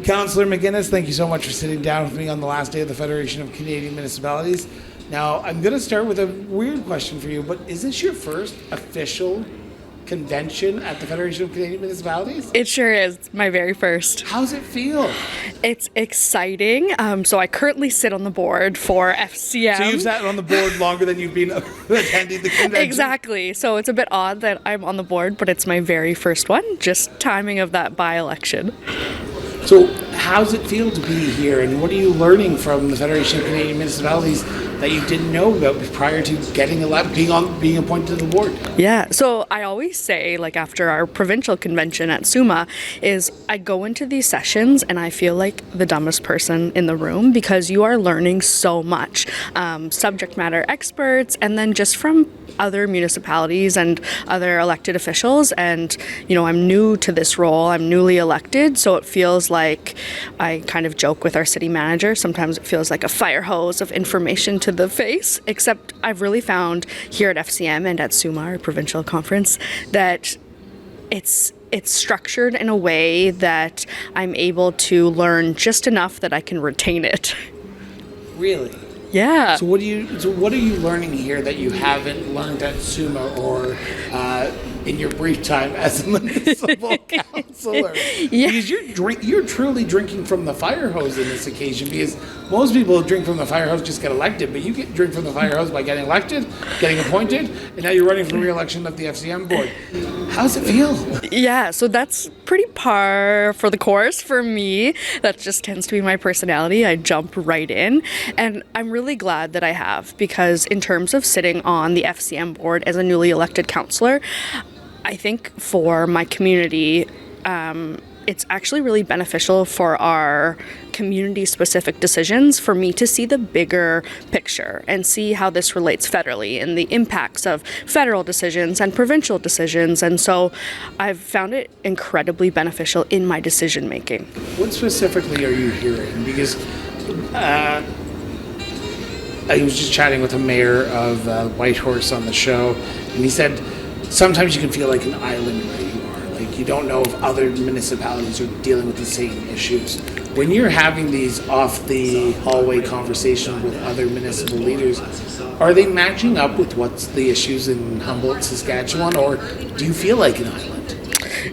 Councillor McInnis, thank you so much for sitting down with me on the last day of the Federation of Canadian Municipalities. Now, I'm going to start with a weird question for you, but is this your first official convention at the Federation of Canadian Municipalities? It sure is. It's my very first. How's it feel? It's exciting. So I currently sit on the board for FCM. So you've sat on the board longer than you've been attending the convention? Exactly. So it's a bit odd that I'm on the board, but it's my very first one. Just timing of that by-election. So how's it feel to be here, and what are you learning from the Federation of Canadian Municipalities that you didn't know about prior to getting being appointed to the board? Yeah, so I always say, like after our provincial convention at SUMA, is I go into these sessions and I feel like the dumbest person in the room because you are learning so much. Subject matter experts, and then just from other municipalities and other elected officials. And, you know, I'm new to this role. I'm newly elected, so it feels like, I kind of joke with our city manager, sometimes it feels like a fire hose of information to the face, except I've really found here at FCM and at SUMA, our provincial conference, that it's structured in a way that I'm able to learn just enough that I can retain it. Really? Yeah. So what are you learning here that you haven't learned at SUMA or in your brief time as a municipal councillor? Yeah. Because you're truly drinking from the fire hose in this occasion, because most people who drink from the fire hose just get elected, but you get drink from the fire hose by getting elected, getting appointed, and now you're running for re-election at the FCM board. How's it feel? Yeah, so that's pretty par for the course for me. That just tends to be my personality. I jump right in, and I'm really glad that I have, because in terms of sitting on the FCM board as a newly elected councillor, I think for my community, it's actually really beneficial for our community-specific decisions for me to see the bigger picture and see how this relates federally and the impacts of federal decisions and provincial decisions. And so I've found it incredibly beneficial in my decision-making. What specifically are you hearing? Because I was just chatting with a mayor of Whitehorse on the show, and he said sometimes you can feel like an island where you are. Like you don't know if other municipalities are dealing with the same issues. When you're having these off the hallway conversations with other municipal leaders, are they matching up with what's the issues in Humboldt, Saskatchewan, or do you feel like an island?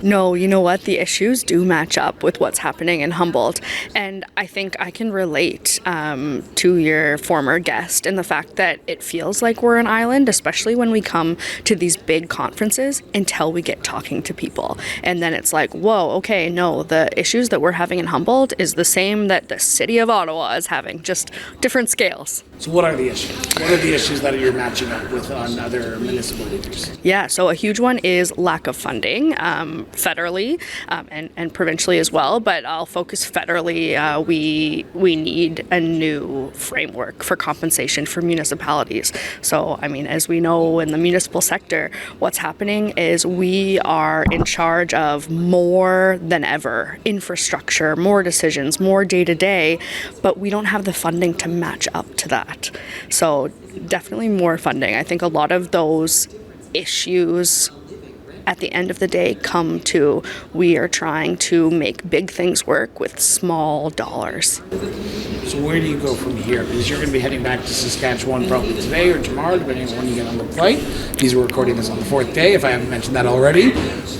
No, you know what? The issues do match up with what's happening in Humboldt. And I think I can relate to your former guest in the fact that it feels like we're an island, especially when we come to these big conferences until we get talking to people. And then it's like, whoa, okay, no, the issues that we're having in Humboldt is the same that the city of Ottawa is having, just different scales. So what are the issues? What are the issues that you're matching up with on other municipal leaders? Yeah, so a huge one is lack of funding, federally and provincially as well, but I'll focus federally. We need a new framework for compensation for municipalities. So, I mean, as we know in the municipal sector, what's happening is we are in charge of more than ever infrastructure, more decisions, more day-to-day, but we don't have the funding to match up to that. So definitely more funding. I think a lot of those issues at the end of the day come to we are trying to make big things work with small dollars. So where do you go from here? Because you're going to be heading back to Saskatchewan probably today or tomorrow, depending on when you get on the flight. Because we're recording this on the 4th day, if I haven't mentioned that already.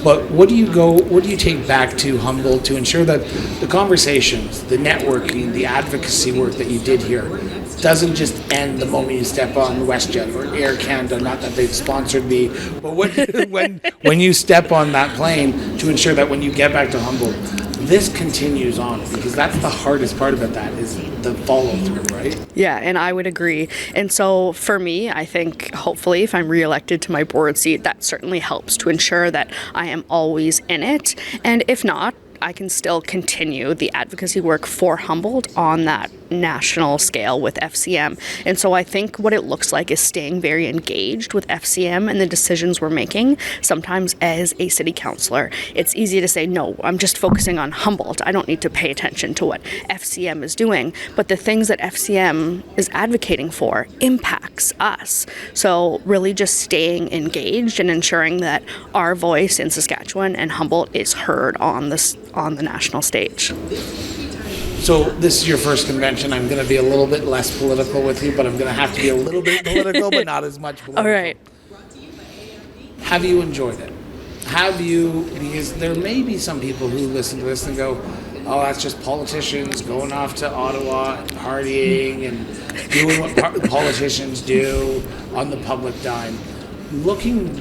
But what do you take back to Humboldt to ensure that the conversations, the networking, the advocacy work that you did here doesn't just end the moment you step on WestJet or Air Canada, not that they've sponsored me, but when you step on that plane, to ensure that when you get back to Humboldt, this continues on, because that's the hardest part about that, is the follow-through, right? Yeah, and I would agree. And so for me, I think hopefully if I'm reelected to my board seat, that certainly helps to ensure that I am always in it. And if not, I can still continue the advocacy work for Humboldt on that national scale with FCM. And so I think what it looks like is staying very engaged with FCM and the decisions we're making. Sometimes as a city councillor, it's easy to say, no, I'm just focusing on Humboldt. I don't need to pay attention to what FCM is doing. But the things that FCM is advocating for impacts us. So really just staying engaged and ensuring that our voice in Saskatchewan and Humboldt is heard on the national stage. So this is your first convention. I'm going to be a little bit less political with you, but I'm going to have to be a little bit political, but not as much political. All right. Have you enjoyed it? Have you, because there may be some people who listen to this and go, oh, that's just politicians going off to Ottawa and partying and doing what politicians do on the public dime. Looking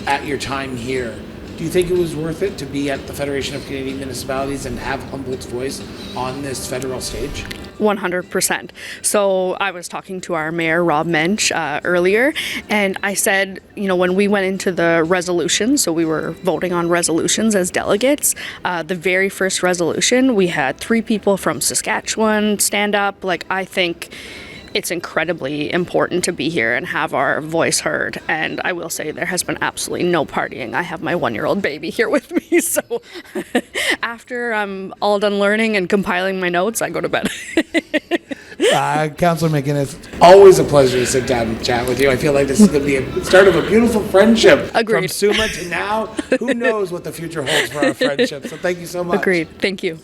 at your time here, do you think it was worth it to be at the Federation of Canadian Municipalities and have Humboldt's voice on this federal stage? 100%. So I was talking to our mayor, Rob Mensch, earlier, and I said, when we went into the resolution, so we were voting on resolutions as delegates, the very first resolution, we had 3 people from Saskatchewan stand up. Like, I think it's incredibly important to be here and have our voice heard. And I will say there has been absolutely no partying. I have my 1-year-old baby here with me. So after I'm all done learning and compiling my notes, I go to bed. Councillor McInnis, always a pleasure to sit down and chat with you. I feel like this is going to be a start of a beautiful friendship. Agreed. From SUMA to now. Who knows what the future holds for our friendship. So thank you so much. Agreed. Thank you.